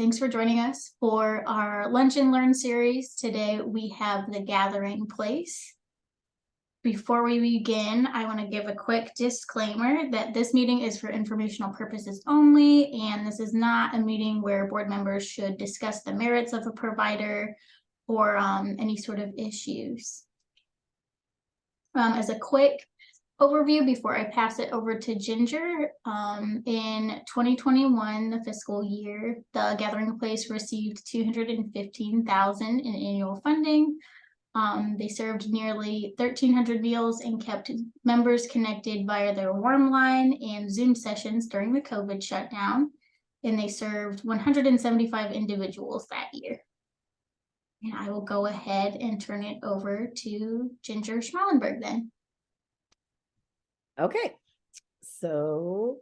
Thanks for joining us for our Lunch and Learn series. Today we have the Gathering Place. Before we begin, I want to give a quick disclaimer that this meeting is for informational purposes only, and this is not a meeting where board members should discuss the merits of a provider or any sort of issues. As a quick overview before I pass it over to Ginger, in 2021, the fiscal year, the Gathering Place received $215,000 in annual funding. They served nearly 1,300 meals and kept members connected via their warm line and Zoom sessions during the COVID shutdown. And they served 175 individuals that year. And I will go ahead and turn it over to Ginger Schmallenberg then. Okay, so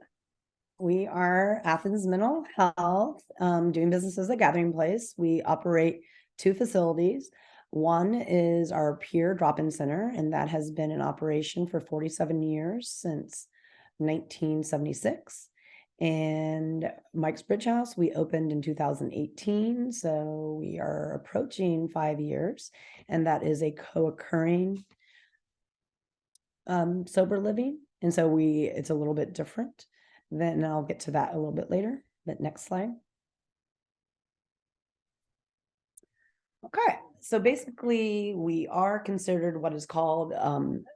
we are Athens Mental Health, doing business as a Gathering Place. We operate two facilities. One is our peer drop-in center, and that has been in operation for 47 years, since 1976. And Mike's Bridge House, we opened in 2018, so we are approaching 5 years, and that is a co-occurring sober living. And so it's a little bit different. Then I'll get to that a little bit later. But next slide. Okay, so basically we are considered what is called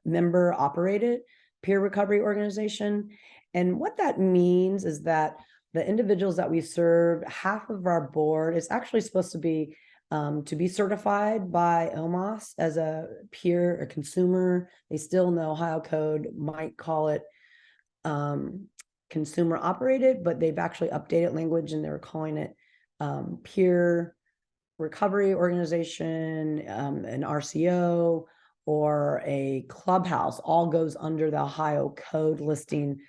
member operated peer recovery organization. And what that means is that the individuals that we serve, half of our board is actually supposed to be certified by OMOS as a peer or consumer. They still in the Ohio Code might call it consumer operated, but they've actually updated language and they're calling it peer recovery organization, an RCO, or a clubhouse. All goes under the Ohio Code listing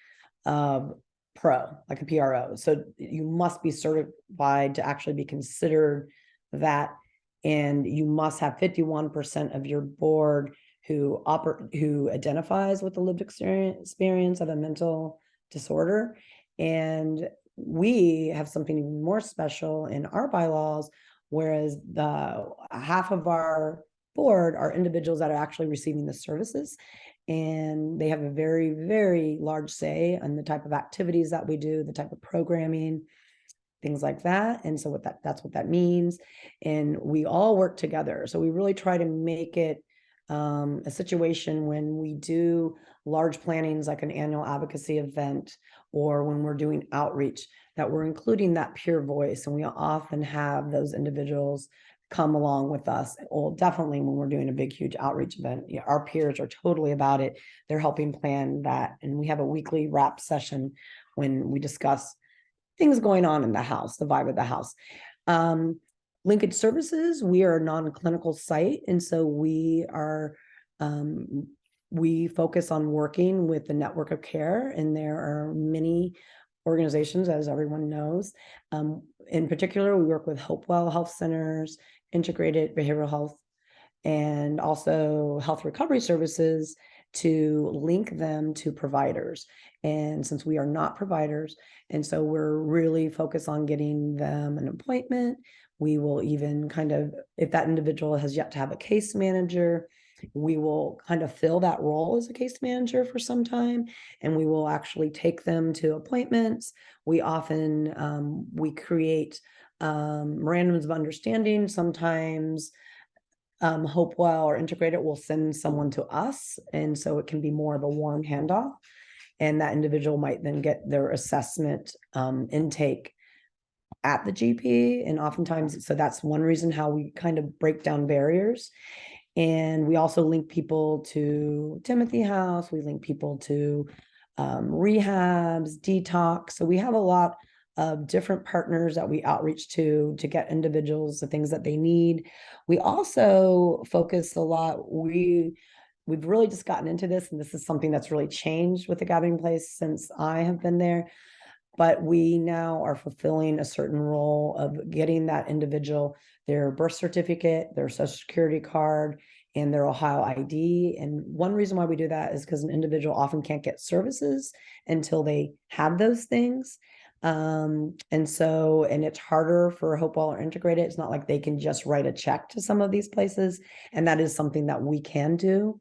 of pro, like a PRO. So you must be certified to actually be considered that, and you must have 51% of your board who identifies with the lived experience of a mental disorder. And we have something even more special in our bylaws, whereas the half of our board are individuals that are actually receiving the services, and they have a very, very large say on the type of activities that we do, the type of programming, things like that. And so that's what that means. And we all work together. So we really try to make it a situation when we do large plannings, like an annual advocacy event, or when we're doing outreach, that we're including that peer voice. And we often have those individuals come along with us. Well, definitely when we're doing a big, huge outreach event, our peers are totally about it. They're helping plan that. And we have a weekly wrap session when we discuss things going on in the house, the vibe of the house. Linkage services, we are a non-clinical site. And so we focus on working with the network of care. And there are many organizations, as everyone knows. In particular, we work with Hopewell Health Centers, Integrated Behavioral Health, and also Health Recovery Services, to link them to providers. And since we are not providers, and so we're really focused on getting them an appointment, we will even if that individual has yet to have a case manager, we will kind of fill that role as a case manager for some time, and we will actually take them to appointments. We often, we create memorandums of understanding. Sometimes Hopewell or Integrated will send someone to us, and so it can be more of a warm handoff, and that individual might then get their assessment intake at the GP. And oftentimes, so that's one reason how we kind of break down barriers. And we also link people to Timothy House. We link people to rehabs, detox. So we have a lot of different partners that we outreach to get individuals the things that they need. We also focus a lot. We've really just gotten into this, and this is something that's really changed with the Gathering Place since I have been there. But we now are fulfilling a certain role of getting that individual their birth certificate, their social security card, and their Ohio ID. And one reason why we do that is because an individual often can't get services until they have those things. And it's harder for Hopewell or Integrated. It's not like they can just write a check to some of these places. And that is something that we can do.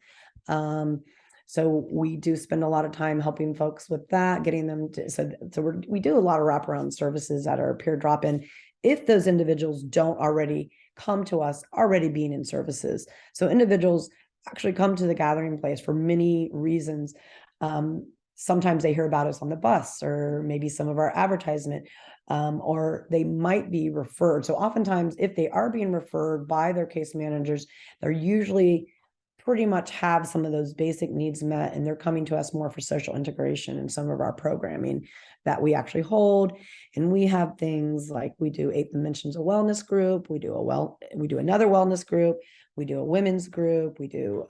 So we do spend a lot of time helping folks with that, getting them to, we do a lot of wraparound services at our peer drop-in if those individuals don't already come to us already being in services. So individuals actually come to the gathering place for many reasons. Sometimes they hear about us on the bus or maybe some of our advertisement, or they might be referred. So oftentimes if they are being referred by their case managers, they're usually pretty much have some of those basic needs met, and they're coming to us more for social integration in some of our programming that we actually hold. And we have things like we do 8 Dimensions of Wellness group, we do another wellness group, we do a women's group, we do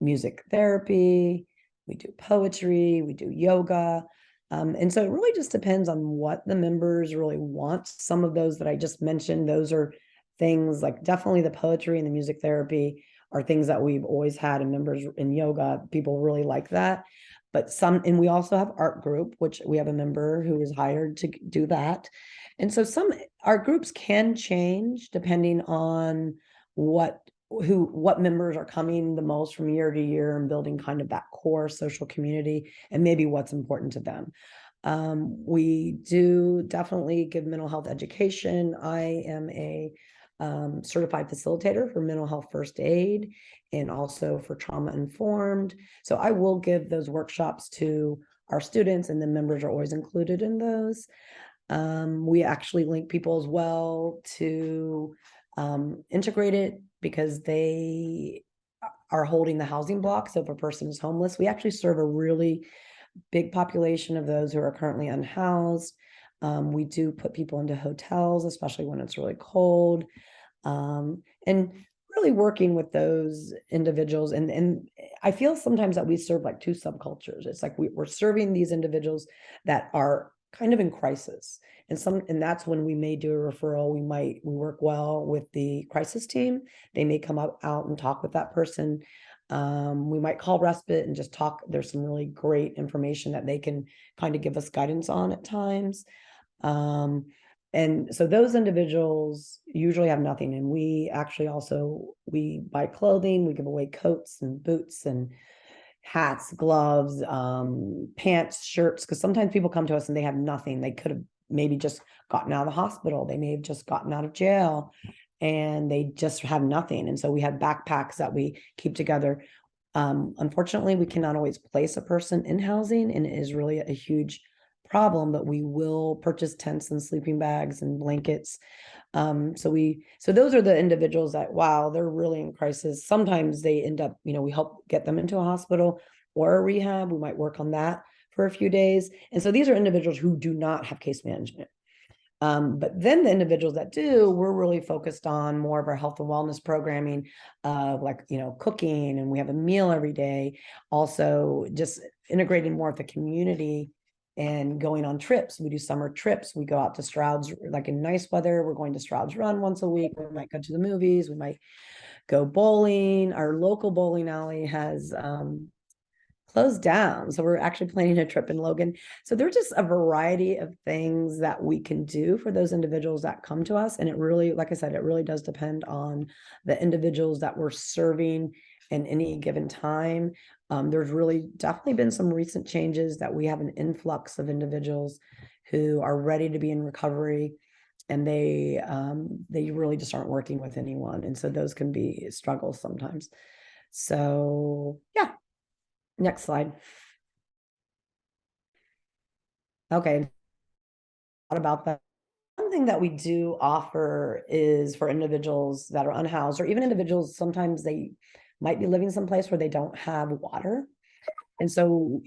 music therapy, we do poetry, we do yoga. And so it really just depends on what the members really want. Some of those that I just mentioned, those are things like definitely the poetry and the music therapy are things that we've always had in members in yoga. People really like that. But and we also have art group, which we have a member who is hired to do that. And so our groups can change depending on what members are coming the most from year to year and building kind of that core social community and maybe what's important to them. We do definitely give mental health education. I am a certified facilitator for mental health first aid and also for trauma informed. So I will give those workshops to our students, and the members are always included in those. We actually link people as well to Integrated because they are holding the housing block. So if a person is homeless, we actually serve a really big population of those who are currently unhoused. We do put people into hotels, especially when it's really cold. And really working with those individuals. And I feel sometimes that we serve like 2 subcultures. It's like we're serving these individuals that are kind of in crisis. And that's when we may do a referral. We work well with the crisis team. They may come out and talk with that person. We might call respite and just talk. There's some really great information that they can kind of give us guidance on at times. And so those individuals usually have nothing. And we actually we buy clothing, we give away coats and boots and hats, gloves, pants, shirts, because sometimes people come to us and they have nothing. They could have maybe just gotten out of the hospital. They may have just gotten out of jail and they just have nothing. And so we have backpacks that we keep together. Unfortunately, we cannot always place a person in housing, and it is really a huge problem, but we will purchase tents and sleeping bags and blankets. So those are the individuals that, wow, they're really in crisis. Sometimes they end up, we help get them into a hospital or a rehab. We might work on that for a few days. And so these are individuals who do not have case management. But then the individuals that do, we're really focused on more of our health and wellness programming, like, cooking, and we have a meal every day. Also just integrating more of the community and going on trips. We do summer trips. We go out to Stroud's, like in nice weather, we're going to Stroud's Run once a week. We might go to the movies. We might go bowling. Our local bowling alley has closed down. So we're actually planning a trip in Logan. So there's just a variety of things that we can do for those individuals that come to us. And it really, like I said, it really does depend on the individuals that we're serving in any given time. There's really definitely been some recent changes that we have an influx of individuals who are ready to be in recovery, and they really just aren't working with anyone. And so those can be struggles sometimes. So yeah. Next slide. Okay. What about that? One thing that we do offer is for individuals that are unhoused, or even individuals, sometimes they might be living someplace where they don't have water. And so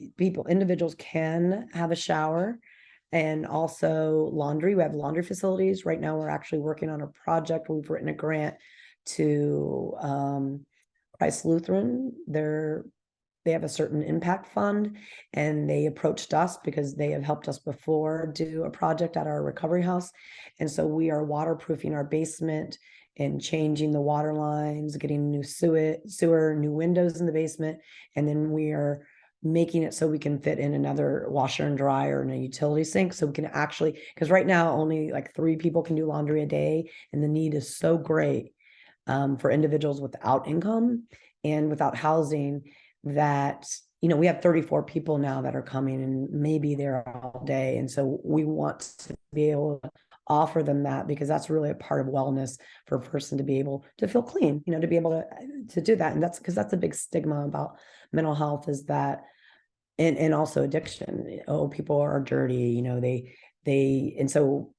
individuals can have a shower and also laundry. We have laundry facilities. Right now, we're actually working on a project. We've written a grant to Christ Lutheran. They have a certain impact fund, and they approached us because they have helped us before do a project at our recovery house. And so we are waterproofing our basement and changing the water lines, getting new sewer, new windows in the basement. And then we are making it so we can fit in another washer and dryer and a utility sink. So we can actually, because right now only like 3 people can do laundry a day, and the need is so great for individuals without income and without housing that, we have 34 people now that are coming, and maybe they're all day. And so we want to be able to offer them that, because that's really a part of wellness for a person to be able to feel clean, to be able to do that. And that's because that's a big stigma about mental health, is that, and also addiction. Oh, people are dirty, and so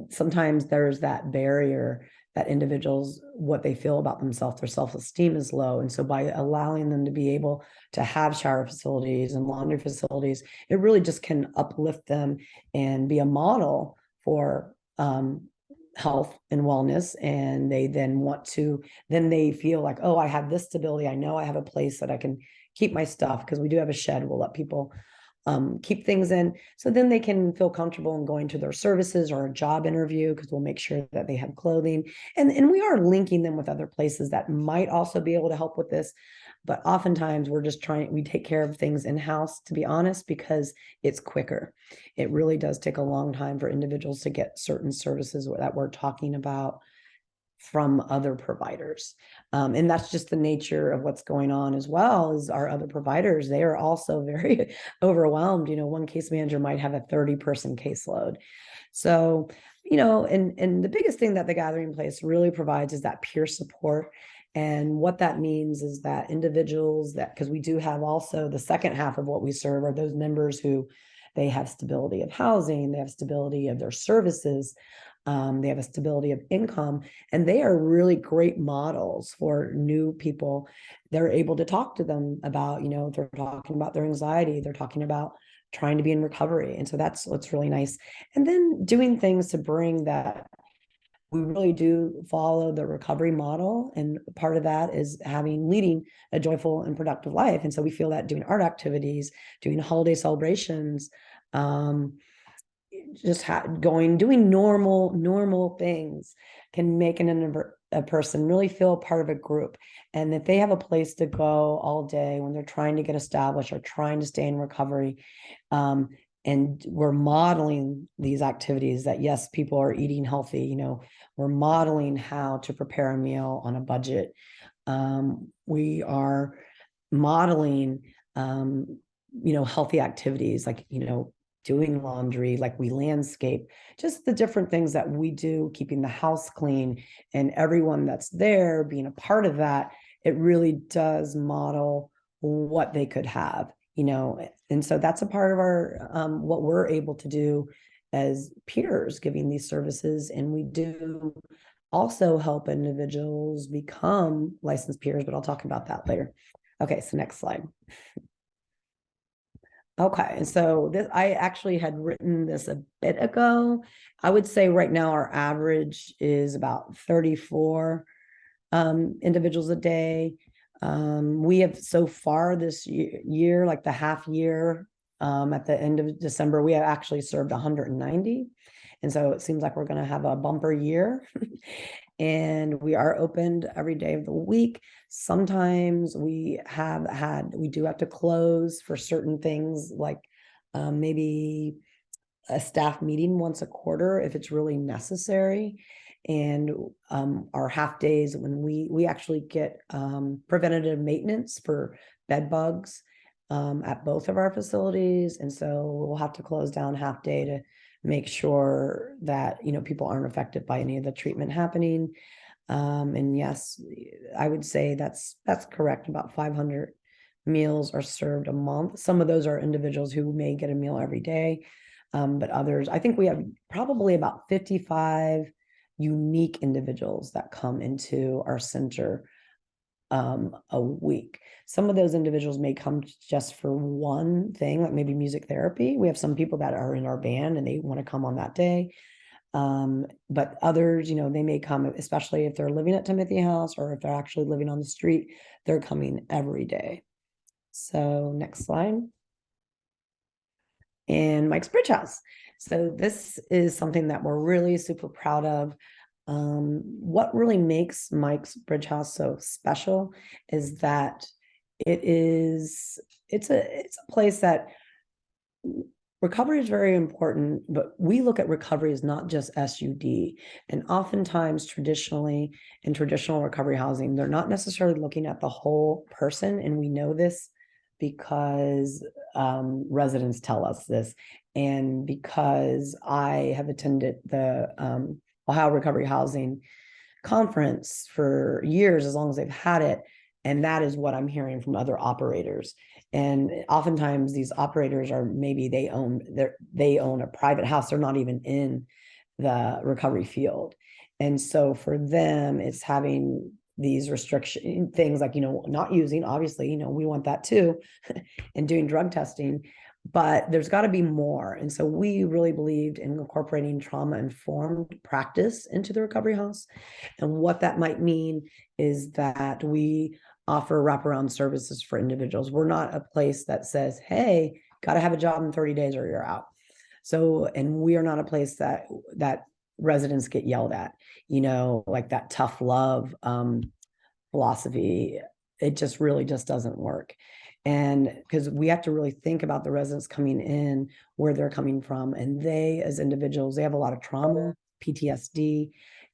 sometimes there's that barrier that individuals, what they feel about themselves, their self-esteem is low. And so by allowing them to be able to have shower facilities and laundry facilities, it really just can uplift them and be a model for health and wellness. And they then they feel like, oh, I have this stability. I know I have a place that I can keep my stuff, because we do have a shed. We'll let people keep things in, so then they can feel comfortable in going to their services or a job interview, because we'll make sure that they have clothing, and we are linking them with other places that might also be able to help with this. But oftentimes we take care of things in-house, to be honest, because it's quicker. It really does take a long time for individuals to get certain services that we're talking about from other providers. And that's just the nature of what's going on, as well as our other providers. They are also very overwhelmed. One case manager might have a 30-person caseload. So, and the biggest thing that the Gathering Place really provides is that peer support. And what that means is that individuals because we do have also the second half of what we serve are those members who they have stability of housing, they have stability of their services, they have a stability of income, and they are really great models for new people. They're able to talk to them about, they're talking about their anxiety, they're talking about trying to be in recovery. And so that's what's really nice. And then doing things to bring that. We really do follow the recovery model. And part of that is leading a joyful and productive life. And so we feel that doing art activities, doing holiday celebrations, doing normal things can make a person really feel part of a group. And if they have a place to go all day when they're trying to get established or trying to stay in recovery, and we're modeling these activities that, yes, people are eating healthy, we're modeling how to prepare a meal on a budget. We are modeling, healthy activities like, doing laundry, like we landscape, just the different things that we do, keeping the house clean, and everyone that's there being a part of that. It really does model what they could have, and so that's a part of our what we're able to do as peers, giving these services. And we do also help individuals become licensed peers, but I'll talk about that later. Okay, so next slide. Okay, and so I actually had written this a bit ago. I would say right now our average is about 34 individuals a day. We have so far this year, like the half year, at the end of December, we have actually served 190. And so it seems like we're going to have a bumper year. And we are opened every day of the week. Sometimes we do have to close for certain things, like maybe a staff meeting once a quarter if it's really necessary. And our half days, when we actually get preventative maintenance for bed bugs at both of our facilities. And so we'll have to close down half day to make sure that, people aren't affected by any of the treatment happening. And yes, I would say that's correct. About 500 meals are served a month. Some of those are individuals who may get a meal every day. But others, I think we have probably about 55 unique individuals that come into our center a week. Some of those individuals may come just for one thing, like maybe music therapy. We have some people that are in our band and they want to come on that day. But others, they may come, especially if they're living at Timothy House or if they're actually living on the street, they're coming every day. So next slide. And Mike's Bridge House. So this is something that we're really super proud of. What really makes Mike's Bridge House so special is that it it's a place that recovery is very important, but we look at recovery as not just SUD. And oftentimes, traditionally, in traditional recovery housing, they're not necessarily looking at the whole person. And we know this because residents tell us this. And because I have attended the Ohio Recovery Housing Conference for years, as long as they've had it. And that is what I'm hearing from other operators. And oftentimes these operators are maybe they own a private house. They're not even in the recovery field. And so for them, it's having these restriction things like, not using, obviously, we want that too, and doing drug testing, but there's got to be more. And so we really believed in incorporating trauma-informed practice into the recovery house. And what that might mean is that we offer wraparound services for individuals. We're not a place that says, hey, got to have a job in 30 days or you're out. So, and we are not a place that residents get yelled at, like that tough love philosophy. It just really just doesn't work. And because we have to really think about the residents coming in, where they're coming from. And they, as individuals, they have a lot of trauma, PTSD.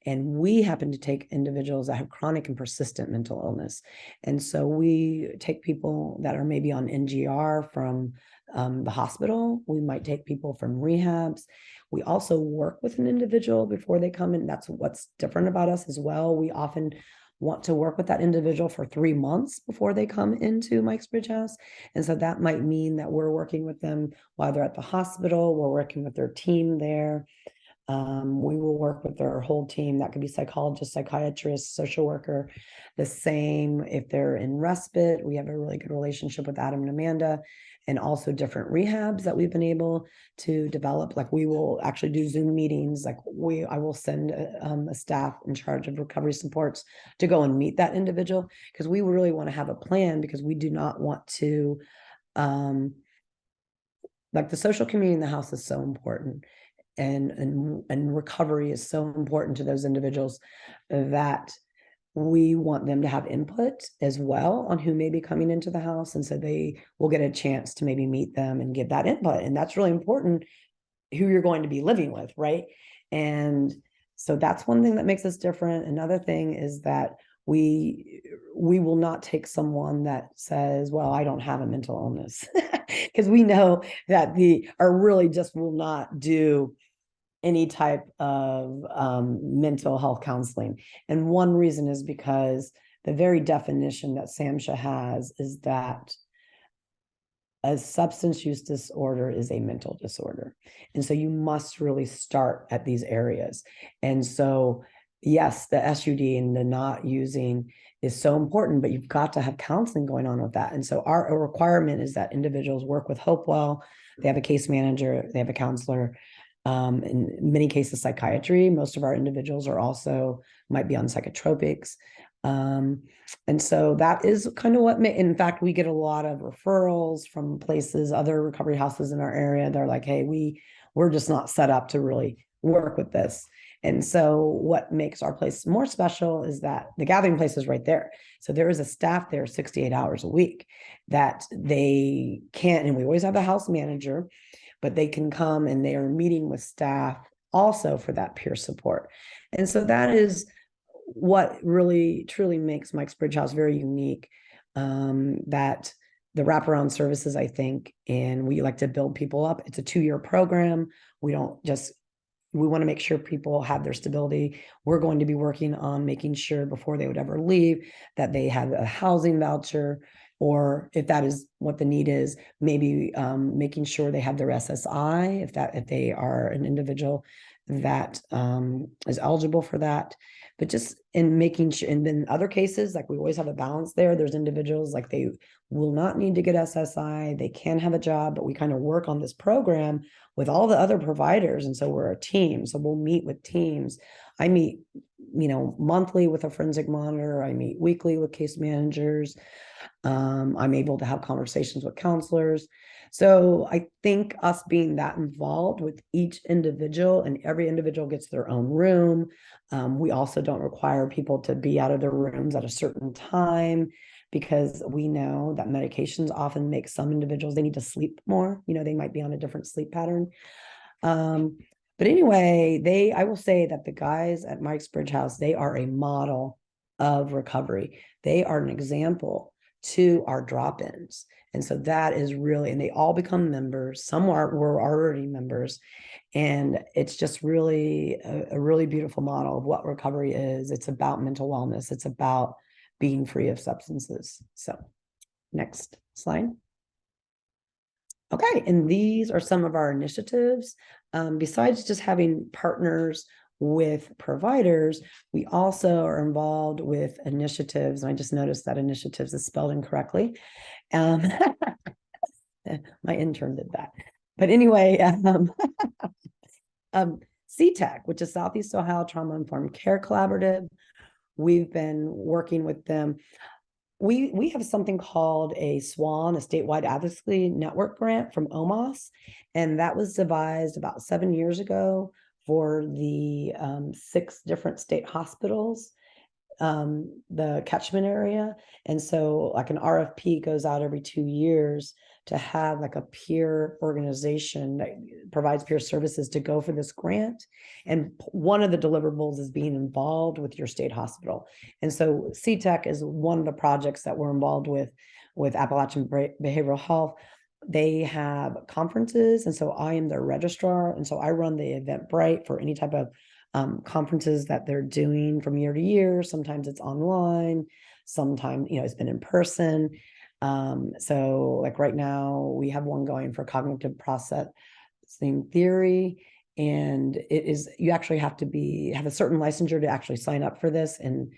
And we happen to take individuals that have chronic and persistent mental illness. And so we take people that are maybe on NGR from the hospital. We might take people from rehabs. We also work with an individual before they come in. That's what's different about us as well. We often want to work with that individual for 3 months before they come into Mike's Bridge House. And so that might mean that we're working with them while they're at the hospital. We're working with their team there. We will work with their whole team. That could be psychologist, psychiatrist, social worker. The same if they're in respite. We have a really good relationship with Adam and Amanda, and also different rehabs that we've been able to develop. Like we will actually do Zoom meetings. Like I will send a staff in charge of recovery supports to go and meet that individual, because we really want to have a plan, because we do not want to, like the social community in the house is so important. And recovery is so important to those individuals that we want them to have input as well on who may be coming into the house. And so they will get a chance to maybe meet them and give that input. And that's really important, who you're going to be living with, right? And so that's one thing that makes us different. Another thing is that we will not take someone that says, well, I don't have a mental illness, because we know that really just will not do any type of mental health counseling. And one reason is because the very definition that SAMHSA has is that a substance use disorder is a mental disorder. And so you must really start at these areas. And so, yes, the SUD and the not using is so important, but you've got to have counseling going on with that. And so our requirement is that individuals work with Hopewell. They have a case manager, they have a counselor, in many cases, psychiatry. Most of our individuals are also might be on psychotropics. And so that is kind of in fact, we get a lot of referrals from places, other recovery houses in our area. They're like, hey, we're just not set up to really work with this. And so what makes our place more special is that the gathering place is right there. So there is a staff there 68 hours a week that they can't, and we always have a house manager, but they can come and they are meeting with staff also for that peer support. And so that is what really truly makes Mike's Bridge House very unique, that the wraparound services, I think, and we like to build people up. It's a 2-year program. We want to make sure people have their stability. We're going to be working on making sure before they would ever leave that they have a housing voucher, or if that is what the need is, maybe making sure they have their SSI, if they are an individual that is eligible for that. But just in making sure, and then other cases, like we always have a balance there. There's individuals like they will not need to get SSI, they can have a job, but we kind of work on this program with all the other providers. And so we're a team. So we'll meet with teams. I meet, monthly with a forensic monitor. I meet weekly with case managers. I'm able to have conversations with counselors. So I think us being that involved with each individual, and every individual gets their own room. We also don't require people to be out of their rooms at a certain time. because we know that medications often make some individuals, they need to sleep more. They might be on a different sleep pattern. But anyway, I will say that the guys at Mike's Bridge House, they are a model of recovery. They are an example to our drop-ins. And so that is really, and they all become members. Some were already members. And it's just really a really beautiful model of what recovery is. It's about mental wellness. It's about being free of substances. So next slide. Okay, and these are some of our initiatives. Besides just having partners with providers, we also are involved with initiatives. And I just noticed that initiatives is spelled incorrectly. My intern did that. But anyway, CTEC, which is Southeast Ohio Trauma Informed Care Collaborative. We've been working with them. We have something called a SWAN, a statewide advocacy network grant from OMOS, and that was devised about 7 years ago for the 6 different state hospitals, the catchment area. And so like an RFP goes out every 2 years to have like a peer organization that provides peer services to go for this grant. And one of the deliverables is being involved with your state hospital. And so CTEC is one of the projects that we're involved with Appalachian Behavioral Health. They have conferences, and so I am their registrar, and so I run the Eventbrite for any type of conferences that they're doing from year to year. Sometimes it's online, sometimes it's been in person. So like right now we have one going for cognitive processing theory, and it is, you actually have to have a certain licensure to actually sign up for this. And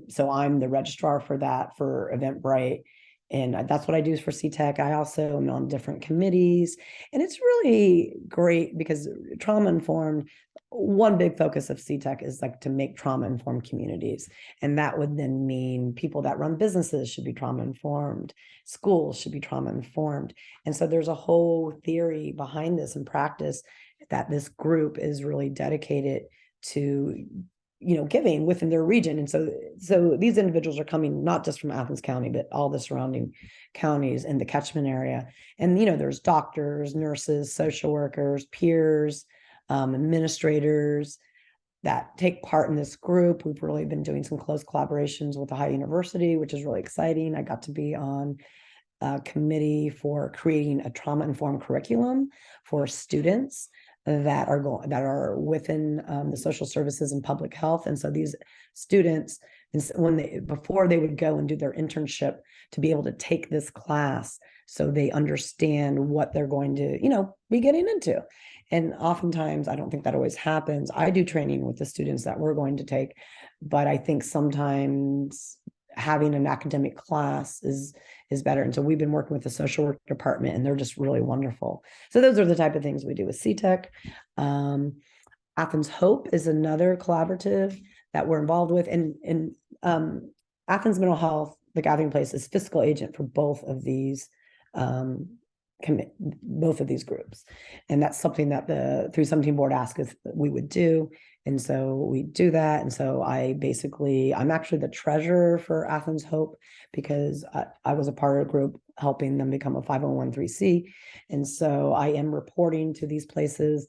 so I'm the registrar for that for Eventbrite. And that's what I do for CTEC. I also am on different committees, and it's really great because trauma-informed, one big focus of CTEC is like to make trauma-informed communities. And that would then mean people that run businesses should be trauma-informed, schools should be trauma-informed. And so there's a whole theory behind this and practice that this group is really dedicated to giving within their region. And so these individuals are coming not just from Athens County, but all the surrounding counties in the catchment area. And there's doctors, nurses, social workers, peers, administrators that take part in this group. We've really been doing some close collaborations with Ohio University, which is really exciting. I got to be on a committee for creating a trauma-informed curriculum for students that are within the social services and public health. And so these students, before they would go and do their internship, to be able to take this class so they understand what they're going to be getting into. And oftentimes I don't think that always happens. I do training with the students that we're going to take, but I think sometimes having an academic class is better. And so we've been working with the social work department, and they're just really wonderful. So those are the type of things we do with CTEC. Athens Hope is another collaborative that we're involved with. And Athens Mental Health, the Gathering Place, is fiscal agent for both of these groups. And that's something that the 317 board asked us that we would do. And so we do that. And so I'm actually the treasurer for Athens Hope, because I was a part of a group helping them become a 501(c)(3). And so I am reporting to these places.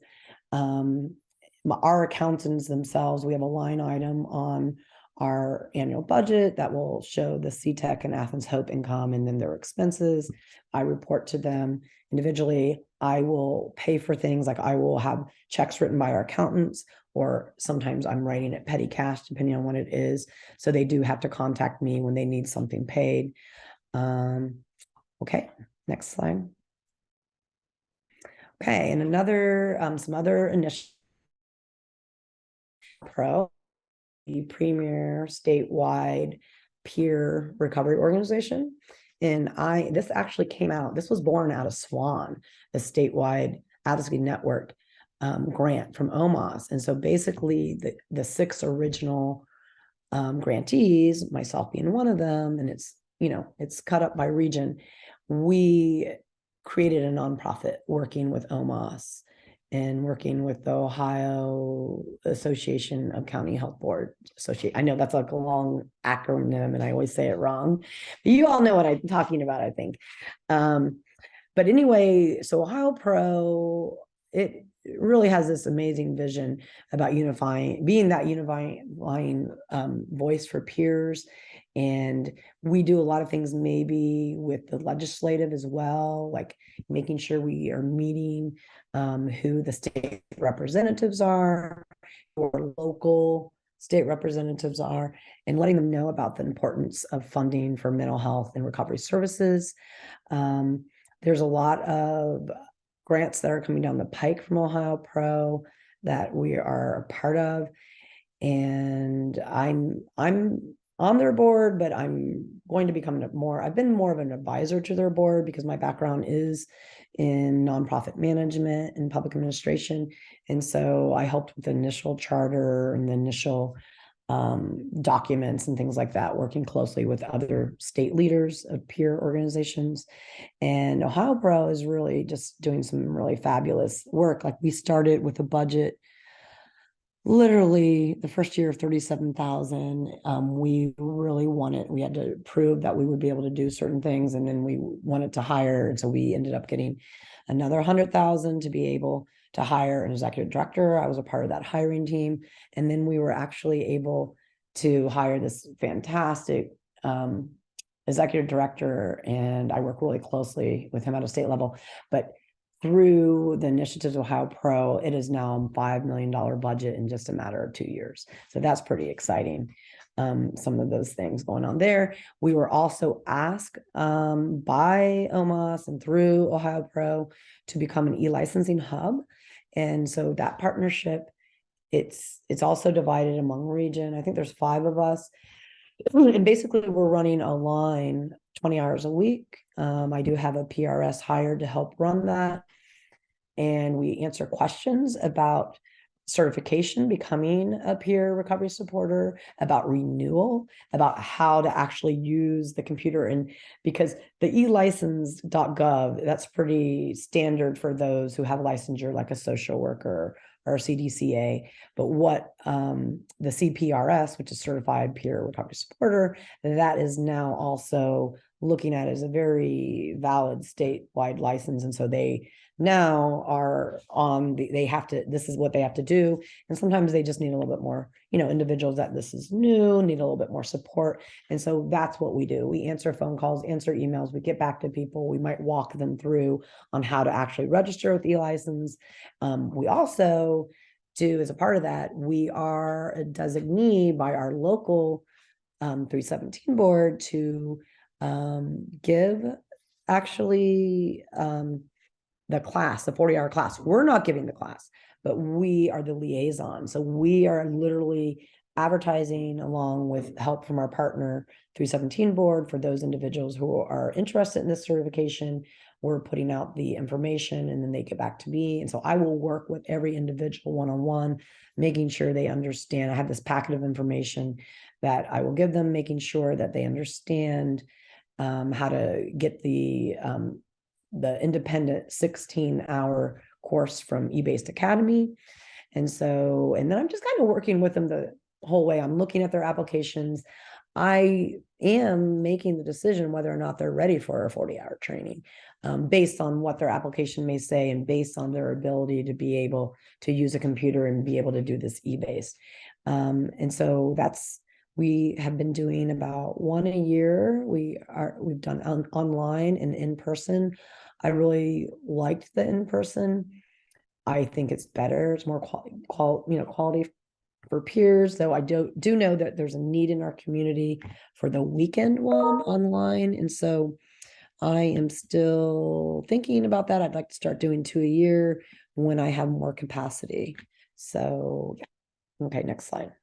Our accountants themselves, we have a line item on our annual budget that will show the CTEC and Athens Hope income and then their expenses. I report to them individually. I will pay for things, like I will have checks written by our accountants, or sometimes I'm writing it petty cash, depending on what it is. So they do have to contact me when they need something paid. Okay, next slide. Okay, and some other initiatives. The premier statewide peer recovery organization. And this actually this was born out of SWAN, the statewide advocacy network grant from OMOS. And so basically the 6 original grantees, myself being one of them, and it's cut up by region. We created a nonprofit working with OMOS and working with the Ohio Association of County Health Board Associate. I know that's like a long acronym and I always say it wrong, but you all know what I'm talking about, I think. But anyway, so Ohio Pro, it really has this amazing vision about being that unifying voice for peers. And we do a lot of things maybe with the legislative as well, like making sure we are meeting who the state representatives are, or local state representatives are, and letting them know about the importance of funding for mental health and recovery services. There's a lot of grants that are coming down the pike from Ohio Pro that we are a part of. And I'm on their board, but I'm going to become I've been more of an advisor to their board because my background is in nonprofit management and public administration. And so I helped with the initial charter and the initial documents and things like that, working closely with other state leaders of peer organizations. And Ohio Pro is really just doing some really fabulous work. Like we started with a budget, literally the first year of 37,000. We had to prove that we would be able to do certain things. And then we wanted to hire. And so we ended up getting another 100,000 to be able to hire an executive director. I was a part of that hiring team. And then we were actually able to hire this fantastic executive director. And I work really closely with him at a state level. But through the initiatives of Ohio Pro, it is now a $5 million budget in just a matter of 2 years. So that's pretty exciting. Some of those things going on there. We were also asked by OMAS and through Ohio Pro to become an e-licensing hub. And so that partnership, it's also divided among region. I think there's 5 of us. And basically we're running a line 20 hours a week. I do have a PRS hired to help run that. And we answer questions about certification, becoming a peer recovery supporter, about renewal, about how to actually use the computer. And because the elicense.gov, that's pretty standard for those who have licensure, like a social worker or CDCA. But what the CPRS, which is Certified Peer Recovery Supporter, that is now also looking at as a very valid statewide license. And so they now are this is what they have to do. And sometimes they just need a little bit more, individuals that this is new, need a little bit more support. And so that's what we do. We answer phone calls, answer emails, we get back to people. We might walk them through on how to actually register with e-license. We also do, as a part of that, we are a designee by our local 317 board to give actually the class, the 40-hour class. We're not giving the class, but we are the liaison. So we are literally advertising along with help from our partner 317 board for those individuals who are interested in this certification. We're putting out the information and then they get back to me. And so I will work with every individual one-on-one, making sure they understand. I have this packet of information that I will give them, making sure that they understand how to get the independent 16-hour course from eBased Academy. And then I'm just kind of working with them the whole way. I'm looking at their applications. I am making the decision whether or not they're ready for a 40-hour training based on what their application may say and based on their ability to be able to use a computer and be able to do this eBased. And so we have been doing about one a year. We've done online and in person. I really liked the in person. I think it's better. It's more quality for peers. Though I do know that there's a need in our community for the weekend one online, and so I am still thinking about that. I'd like to start doing 2 a year when I have more capacity. So, yeah. Okay, next slide.